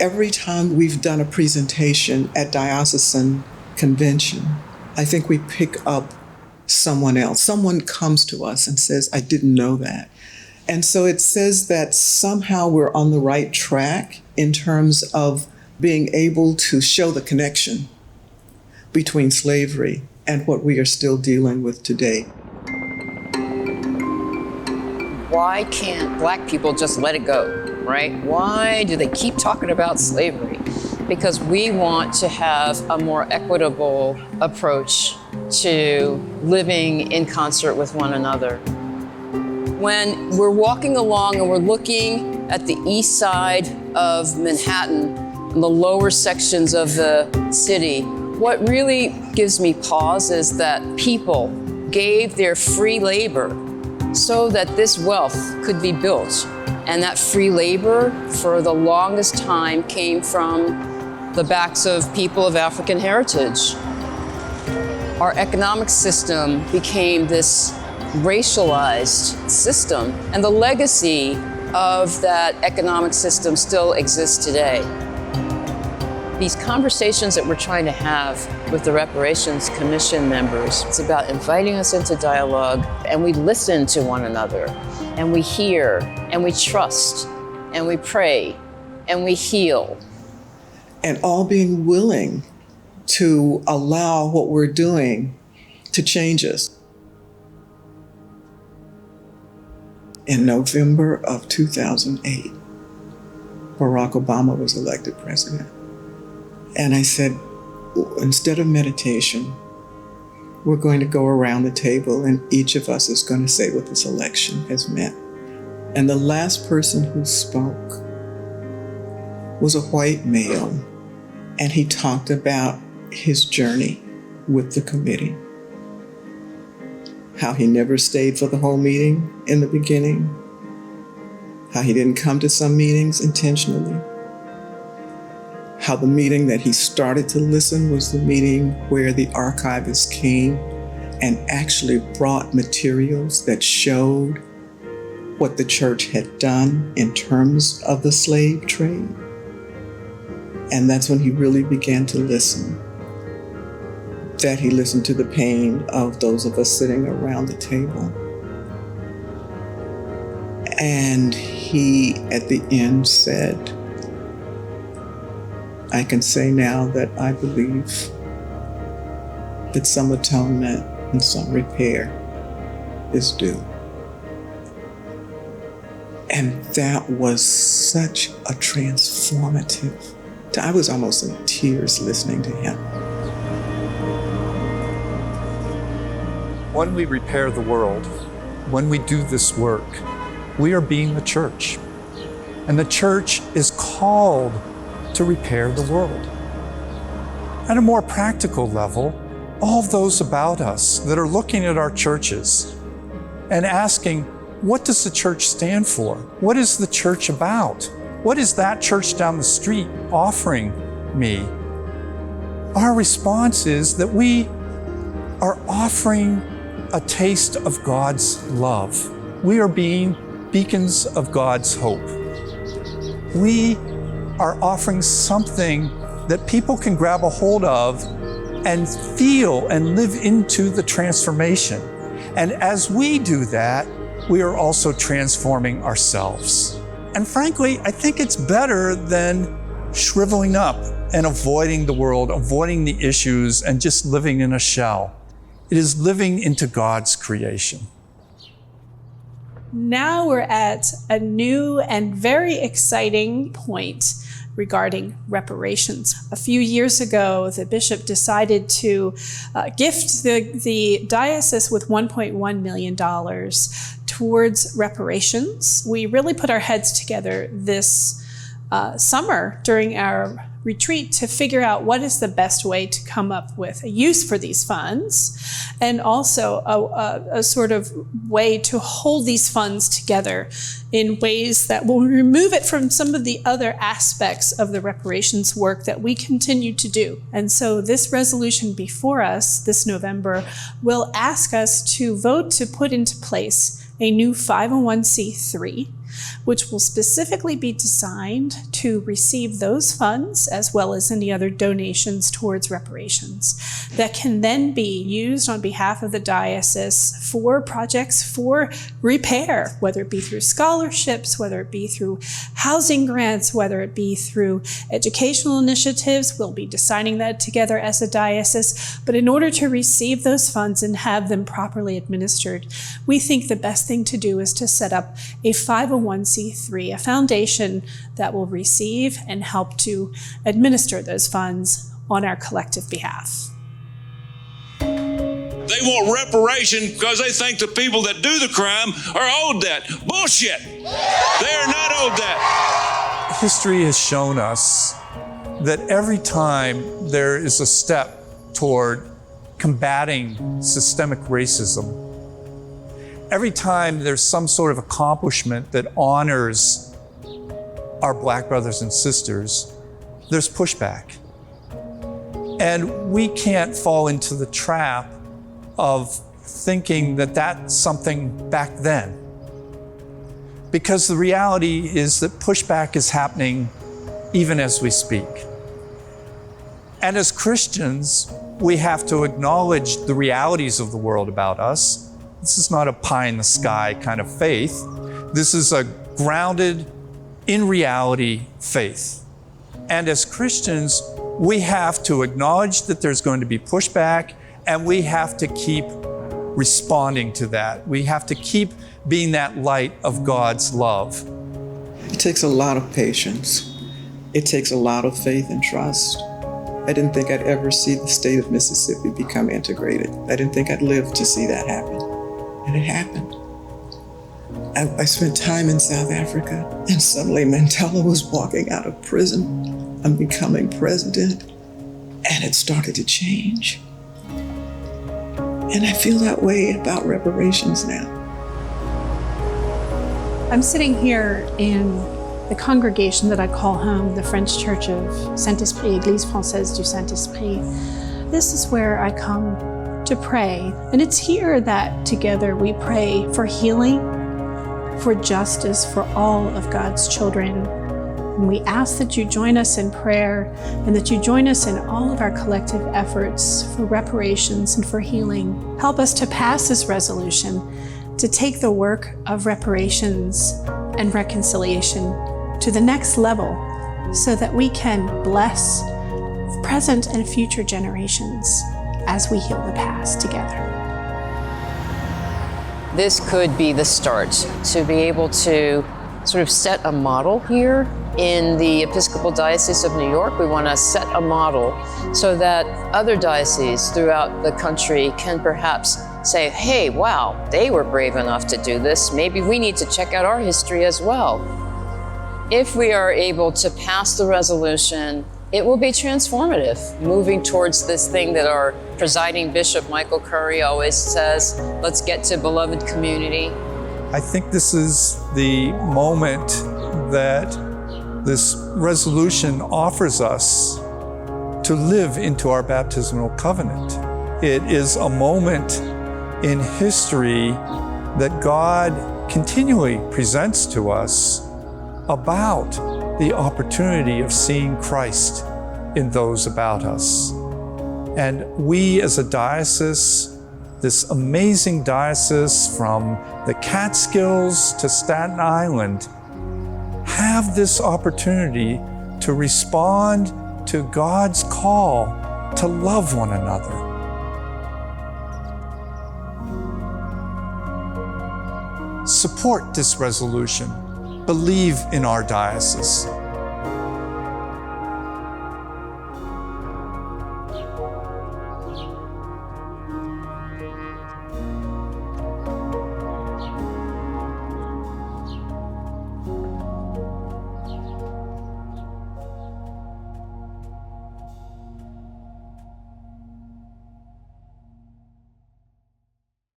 Every time we've done a presentation at diocesan convention, I think we pick up someone else. Someone comes to us and says, I didn't know that. And so it says that somehow we're on the right track in terms of being able to show the connection between slavery and what we are still dealing with today. Why can't Black people just let it go, right? Why do they keep talking about slavery? Because we want to have a more equitable approach to living in concert with one another. When we're walking along and we're looking at the east side of Manhattan, and the lower sections of the city, what really gives me pause is that people gave their free labor so that this wealth could be built. And that free labor, for the longest time, came from the backs of people of African heritage. Our economic system became this racialized system, and the legacy of that economic system still exists today. These conversations that we're trying to have with the Reparations Commission members, it's about inviting us into dialogue, and we listen to one another, and we hear, and we trust, and we pray, and we heal. And all being willing to allow what we're doing to change us. In November of 2008, Barack Obama was elected president. And I said, instead of meditation, we're going to go around the table and each of us is going to say what this election has meant. And the last person who spoke was a white male, and he talked about his journey with the committee. How he never stayed for the whole meeting in the beginning, how he didn't come to some meetings intentionally, how the meeting that he started to listen was the meeting where the archivist came and actually brought materials that showed what the church had done in terms of the slave trade. And that's when he really began to listen. That he listened to the pain of those of us sitting around the table. And he, at the end, said, I can say now that I believe that some atonement and some repair is due. And that was such a transformative. I was almost in tears listening to him. When we repair the world, when we do this work, we are being the church. And the church is called to repair the world. At a more practical level, all of those about us that are looking at our churches and asking, what does the church stand for? What is the church about? What is that church down the street offering me? Our response is that we are offering a taste of God's love. We are being beacons of God's hope. We are offering something that people can grab a hold of and feel and live into the transformation. And as we do that, we are also transforming ourselves. And frankly, I think it's better than shriveling up and avoiding the world, avoiding the issues, and just living in a shell. It is living into God's creation. Now we're at a new and very exciting point regarding reparations. A few years ago, the bishop decided to gift the diocese with $1.1 million towards reparations. We really put our heads together this summer during our retreat to figure out what is the best way to come up with a use for these funds, and also a sort of way to hold these funds together in ways that will remove it from some of the other aspects of the reparations work that we continue to do. And so this resolution before us this November will ask us to vote to put into place a new 501c3 which will specifically be designed to receive those funds as well as any other donations towards reparations that can then be used on behalf of the diocese for projects for repair, whether it be through scholarships, whether it be through housing grants, whether it be through educational initiatives. We'll be deciding that together as a diocese. But in order to receive those funds and have them properly administered, we think the best thing to do is to set up a 501c3, a foundation that will receive and help to administer those funds on our collective behalf. They want reparation because they think the people that do the crime are owed that. Bullshit! They are not owed that. History has shown us that every time there is a step toward combating systemic racism, every time there's some sort of accomplishment that honors our Black brothers and sisters, there's pushback. And we can't fall into the trap of thinking that that's something back then. Because the reality is that pushback is happening even as we speak. And as Christians, we have to acknowledge the realities of the world about us. This is not a pie in the sky kind of faith. This is a grounded in reality faith. And as Christians, we have to acknowledge that there's going to be pushback, and we have to keep responding to that. We have to keep being that light of God's love. It takes a lot of patience. It takes a lot of faith and trust. I didn't think I'd ever see the state of Mississippi become integrated. I didn't think I'd live to see that happen. And it happened. I spent time in South Africa, and suddenly Mandela was walking out of prison and becoming president, and it started to change. And I feel that way about reparations now. I'm sitting here in the congregation that I call home, the French Church of Saint-Esprit, Église Française du Saint-Esprit. This is where I come to pray. And it's here that together we pray for healing, for justice for all of God's children. And we ask that you join us in prayer and that you join us in all of our collective efforts for reparations and for healing. Help us to pass this resolution, to take the work of reparations and reconciliation to the next level so that we can bless present and future generations as we heal the past together. This could be the start to be able to sort of set a model here in the Episcopal Diocese of New York. We want to set a model so that other dioceses throughout the country can perhaps say, hey, wow, they were brave enough to do this. Maybe we need to check out our history as well. If we are able to pass the resolution, it will be transformative, moving towards this thing that our presiding Bishop Michael Curry always says, let's get to beloved community. I think this is the moment that this resolution offers us to live into our baptismal covenant. It is a moment in history that God continually presents to us about the opportunity of seeing Christ in those about us. And we as a diocese, this amazing diocese from the Catskills to Staten Island, have this opportunity to respond to God's call to love one another. Support this resolution. Believe in our diocese.